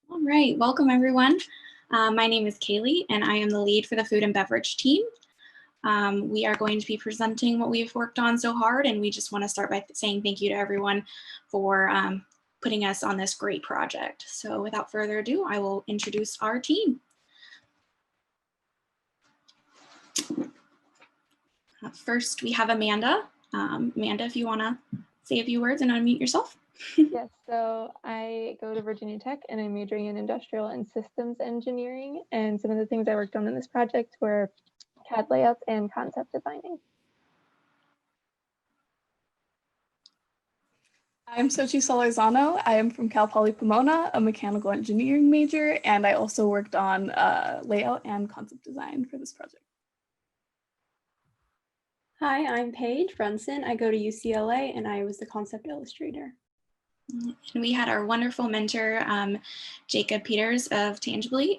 All right, welcome everyone. My name is Kaylee and I am the lead for the food and beverage team. We are going to be presenting what we've worked on so hard, and we just want to start by saying thank you to everyone for putting us on this great project. So without further ado, I will introduce our team. First, we have Amanda. Amanda, if you want to say a few words and unmute yourself. Yes, so I go to Virginia Tech and I'm majoring in industrial and systems engineering. And some of the things I worked on in this project were CAD layouts and concept designing. I'm Sochi Solorzano. I am from Cal Poly Pomona, a mechanical engineering major, and I also worked on layout and concept design for this project. Hi, I'm Paige Brunson. I go to UCLA and I was the concept illustrator. And we had our wonderful mentor, Jacob Peters of Tangibly,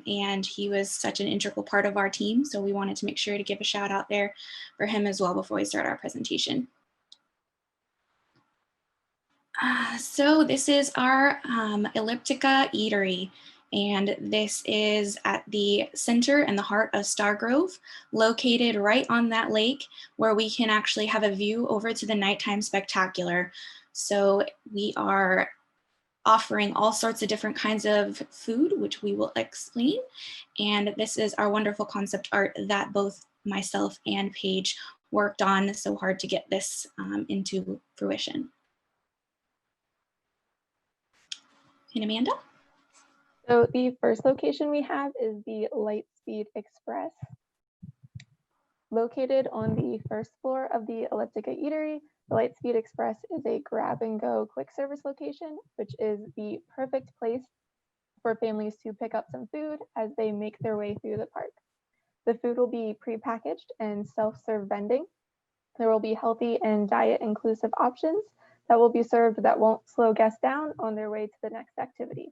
and he was such an integral part of our team. So we wanted to make sure to give a shout out there for him as well before we start our presentation. So this is our Elliptica Eatery. And this is at the center and the heart of Stargrove, located right on that lake where we can actually have a view over to the nighttime spectacular. So we are offering all sorts of different kinds of food, which we will explain. And this is our wonderful concept art that both myself and Paige worked on so hard to get this into fruition. And Amanda? So the first location we have is the Lightspeed Express. Located on the first floor of the Elliptica Eatery, the Lightspeed Express is a grab-and-go quick service location, which is the perfect place for families to pick up some food as they make their way through the park. The food will be prepackaged and self-serve vending. There will be healthy and diet-inclusive options that will be served that won't slow guests down on their way to the next activity.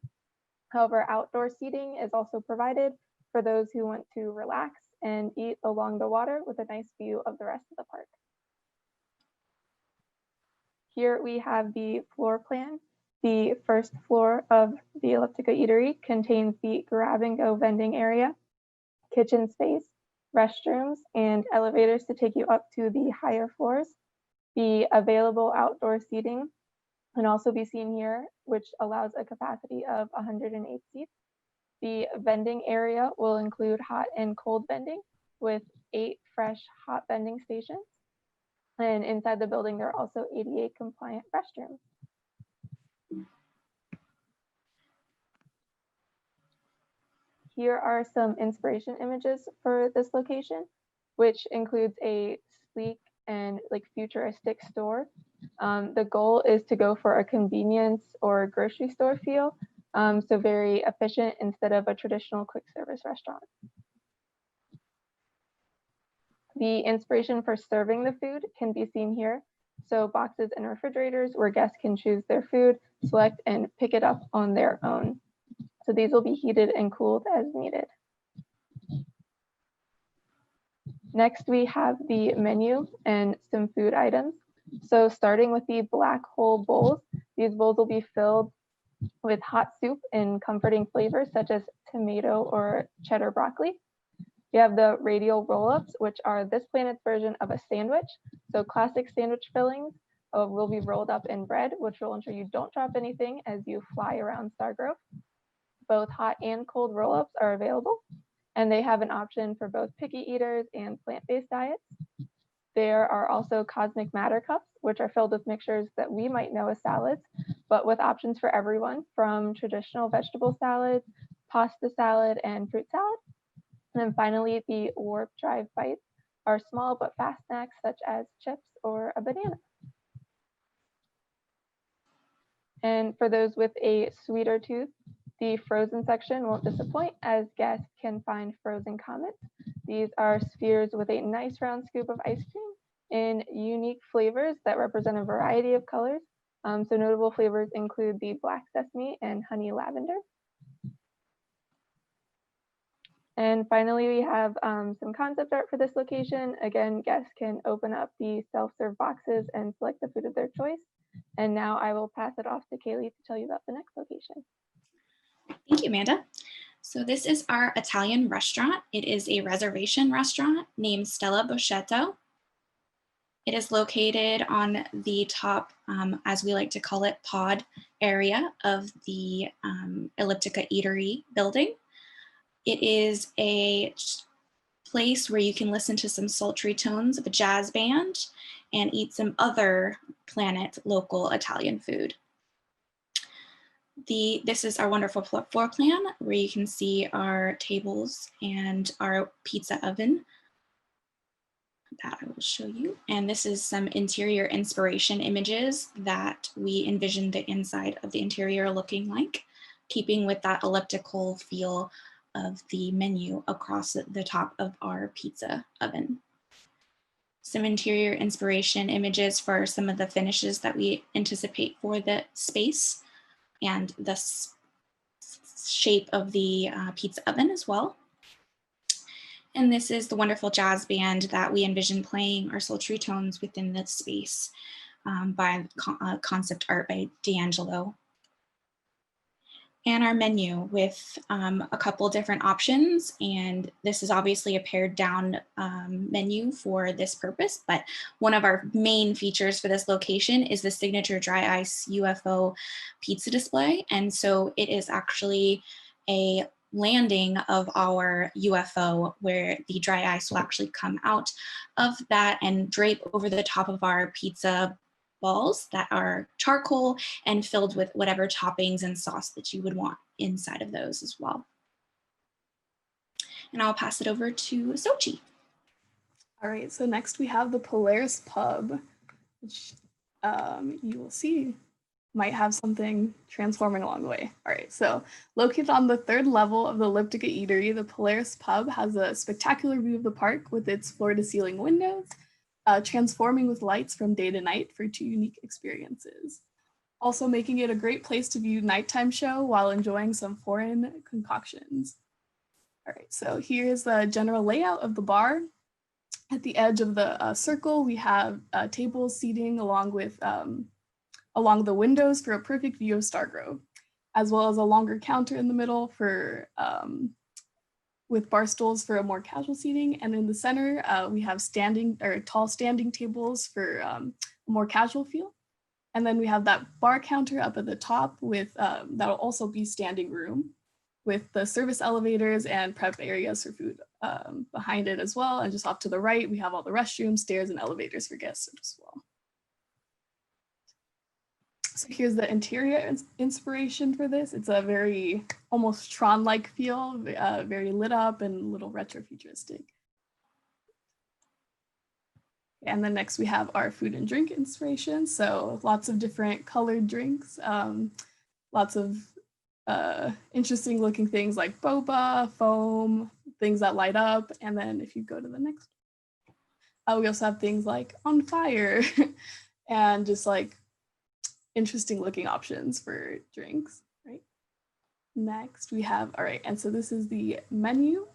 However, outdoor seating is also provided for those who want to relax and eat along the water with a nice view of the rest of the park. Here we have the floor plan. The first floor of the Elliptica Eatery contains the grab-and-go vending area, kitchen space, restrooms, and elevators to take you up to the higher floors. The available outdoor seating can also be seen here, which allows a capacity of 108 seats. The vending area will include hot and cold vending with 8 fresh hot vending stations. And inside the building, there are also ADA compliant restrooms. Here are some inspiration images for this location, which includes a sleek and futuristic store. The goal is to go for a convenience or grocery store feel, so very efficient instead of a traditional quick service restaurant. The inspiration for serving the food can be seen here. So boxes and refrigerators where guests can choose their food, select and pick it up on their own. So these will be heated and cooled as needed. Next, we have the menu and some food items. So starting with the black hole bowls, these bowls will be filled with hot soup in comforting flavors such as tomato or cheddar broccoli. You have the radial roll-ups, which are this planet's version of a sandwich. So classic sandwich fillings will be rolled up in bread, which will ensure you don't drop anything as you fly around Stargrove. Both hot and cold roll-ups are available, and they have an option for both picky eaters and plant-based diets. There are also cosmic matter cups, which are filled with mixtures that we might know as salads, but with options for everyone from traditional vegetable salads, pasta salad, and fruit salad. And then finally, the warp drive bites are small but fast snacks such as chips or a banana. And for those with a sweeter tooth, the frozen section won't disappoint as guests can find frozen comets. These are spheres with a nice round scoop of ice cream in unique flavors that represent a variety of colors. So notable flavors include the black sesame and honey lavender. And finally, we have some concept art for this location. Again, guests can open up the self-serve boxes and select the food of their choice. And now I will pass it off to Kaylee to tell you about the next location. Thank you, Amanda. So this is our Italian restaurant. It is a reservation restaurant named Stella Burchetto. It is located on the top, as we like to call it, pod area of the Elliptica Eatery building. It is a place where you can listen to some sultry tones of a jazz band and eat some other Planet local Italian food. This is our wonderful floor plan where you can see our tables and our pizza oven that I will show you. And this is some interior inspiration images that we envisioned the inside of the interior looking like, keeping with that elliptical feel of the menu across the top of our pizza oven. Some interior inspiration images for some of the finishes that we anticipate for the space and the shape of the pizza oven as well. And this is the wonderful jazz band that we envision playing our sultry tones within the space by concept art by D'Angelo. And our menu with a couple different options. And this is obviously a pared down menu for this purpose, but one of our main features for this location is the signature dry ice UFO pizza display. And so it is actually a landing of our UFO where the dry ice will actually come out of that and drape over the top of our pizza balls that are charcoal and filled with whatever toppings and sauce that you would want inside of those as well. And I'll pass it over to Sochi. All right, so next we have the Polaris Pub, which you will see might have something transforming along the way. All right, so located on the 3rd level of the Elliptica Eatery, the Polaris Pub has a spectacular view of the park with its floor-to-ceiling windows, transforming with lights from day to night for 2 unique experiences. Also making it a great place to view nighttime show while enjoying some foreign concoctions. All right, so here's the general layout of the bar. At the edge of the circle, we have tables seating along the windows for a perfect view of Stargrove, as well as a longer counter in the middle for with bar stools for a more casual seating. And in the center, we have tall standing tables for a more casual feel. And then we have that bar counter up at the top with that'll also be standing room with the service elevators and prep areas for food behind it as well. And just off to the right, we have all the restrooms, stairs, and elevators for guests as well. So here's the interior inspiration for this. It's a very almost Tron-like feel, very lit up and a little retro futuristic. And then next we have our food and drink inspiration. So lots of different colored drinks, lots of interesting looking things like boba, foam, things that light up. And then if you go to the next, we also have things like on fire and just like interesting looking options for drinks, right? Next we have, all right, and so this is the menu.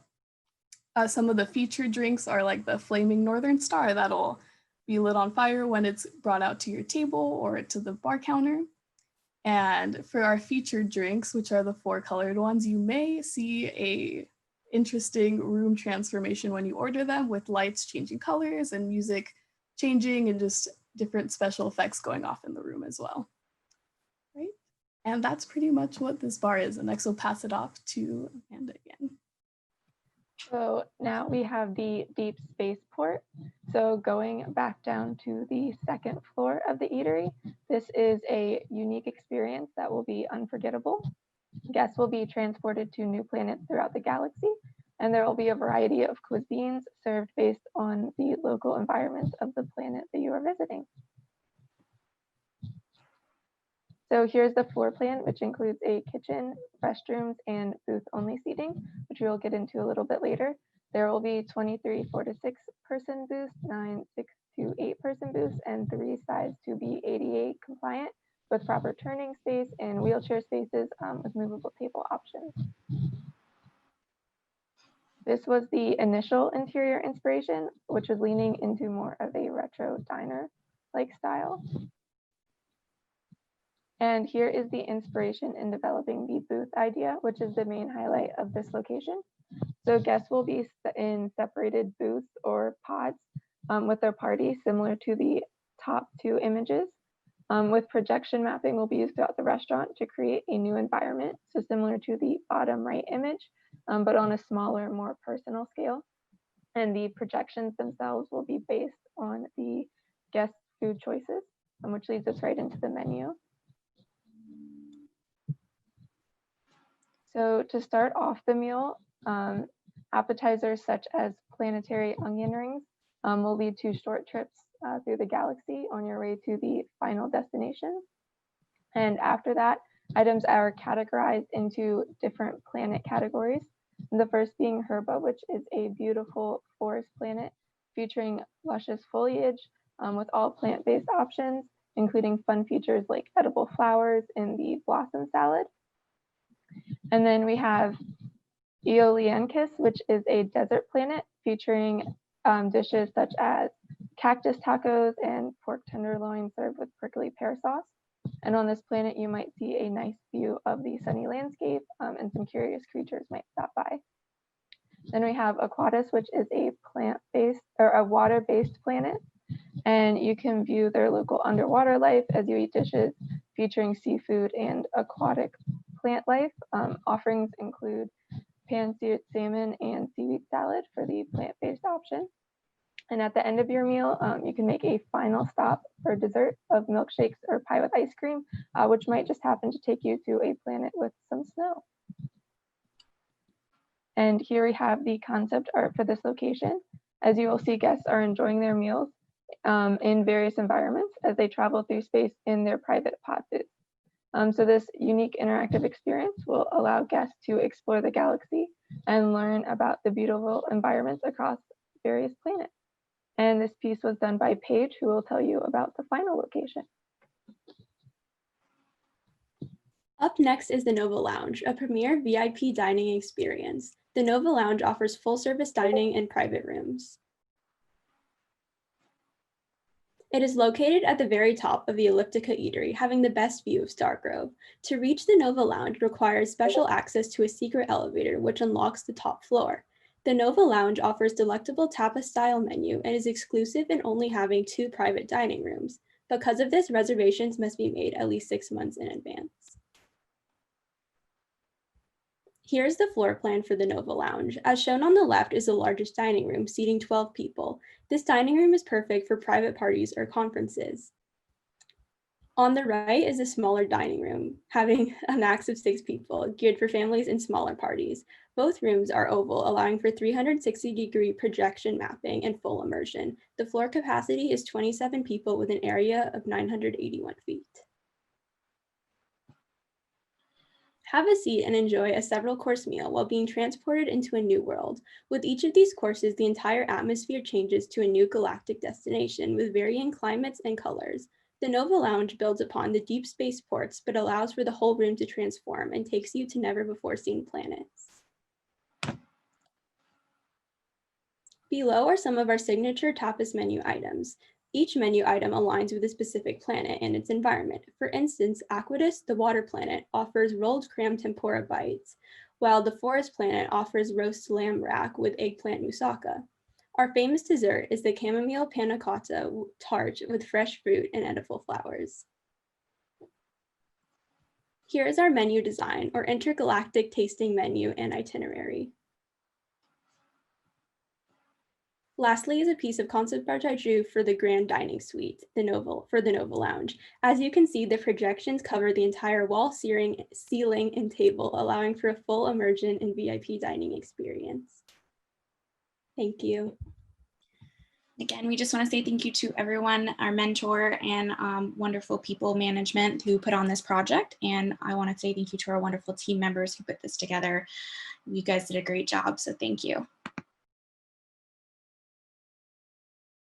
Some of the featured drinks are like the Flaming Northern Star that'll be lit on fire when it's brought out to your table or to the bar counter. And for our featured drinks, which are the 4 colored ones, you may see a interesting room transformation when you order them with lights changing colors and music changing and just different special effects going off in the room as well, right? And that's pretty much what this bar is. And next we'll pass it off to Amanda again. So now we have the deep spaceport. So going back down to the 2nd floor of the eatery, this is a unique experience that will be unforgettable. Guests will be transported to new planets throughout the galaxy, and there will be a variety of cuisines served based on the local environment of the planet that you are visiting. So here's the floor plan, which includes a kitchen, restrooms, and booth-only seating, which we will get into a little bit later. There will be 23 4 to 6 person booths, 9 6 to 8 person booths, and 3 size to be ADA compliant with proper turning space and wheelchair spaces with movable table options. This was the initial interior inspiration, which was leaning into more of a retro diner-like style. And here is the inspiration in developing the booth idea, which is the main highlight of this location. So guests will be in separated booths or pods with their party, similar to the top two images. With projection mapping will be used throughout the restaurant to create a new environment, so similar to the bottom right image, but on a smaller, more personal scale. And the projections themselves will be based on the guest food choices, which leads us right into the menu. So to start off the meal, appetizers such as planetary onion rings will lead to short trips through the galaxy on your way to the final destination. And after that, items are categorized into different planet categories. And the first being Herba, which is a beautiful forest planet featuring luscious foliage with all plant-based options, including fun features like edible flowers in the blossom salad. And then we have Eoliankis, which is a desert planet featuring dishes such as cactus tacos and pork tenderloin served with prickly pear sauce. And on this planet, you might see a nice view of the sunny landscape and some curious creatures might stop by. Then we have Aquatis, which is a plant-based or a water-based planet. And you can view their local underwater life as you eat dishes featuring seafood and aquatic plant life. Offerings include pan-seared salmon and seaweed salad for the plant-based option. And at the end of your meal, you can make a final stop for dessert of milkshakes or pie with ice cream, which might just happen to take you to a planet with some snow. And here we have the concept art for this location. As you will see, guests are enjoying their meals in various environments as they travel through space in their private pod booths. So this unique interactive experience will allow guests to explore the galaxy and learn about the beautiful environments across various planets. And this piece was done by Paige, who will tell you about the final location. Up next is the Nova Lounge, a premier VIP dining experience. The Nova Lounge offers full-service dining and private rooms. It is located at the very top of the Elliptica Eatery, having the best view of Stargrove. To reach the Nova Lounge requires special access to a secret elevator, which unlocks the top floor. The Nova Lounge offers delectable tapas-style menu and is exclusive in only having 2 private dining rooms. Because of this, reservations must be made at least 6 months in advance. Here's the floor plan for the Nova Lounge. As shown on the left is the largest dining room, seating 12 people. This dining room is perfect for private parties or conferences. On the right is a smaller dining room, having a max of 6 people, geared for families and smaller parties. Both rooms are oval, allowing for 360-degree projection mapping and full immersion. The floor capacity is 27 people with an area of 981 feet. Have a seat and enjoy a several-course meal while being transported into a new world. With each of these courses, the entire atmosphere changes to a new galactic destination with varying climates and colors. The Nova Lounge builds upon the deep space ports, but allows for the whole room to transform and takes you to never-before-seen planets. Below are some of our signature tapas menu items. Each menu item aligns with a specific planet and its environment. For instance, Aquatis, the water planet, offers rolled cram tempura bites, while the forest planet offers roast lamb rack with eggplant moussaka. Our famous dessert is the chamomile panna cotta tart with fresh fruit and edible flowers. Here is our menu design, or intergalactic tasting menu and itinerary. Lastly is a piece of concept art I drew for the grand dining suite, for the Nova Lounge. As you can see, the projections cover the entire wall, ceiling, and table, allowing for a full immersion in VIP dining experience. Thank you. Again, we just want to say thank you to everyone, our mentor and wonderful people management who put on this project. And I want to say thank you to our wonderful team members who put this together. You guys did a great job, so thank you.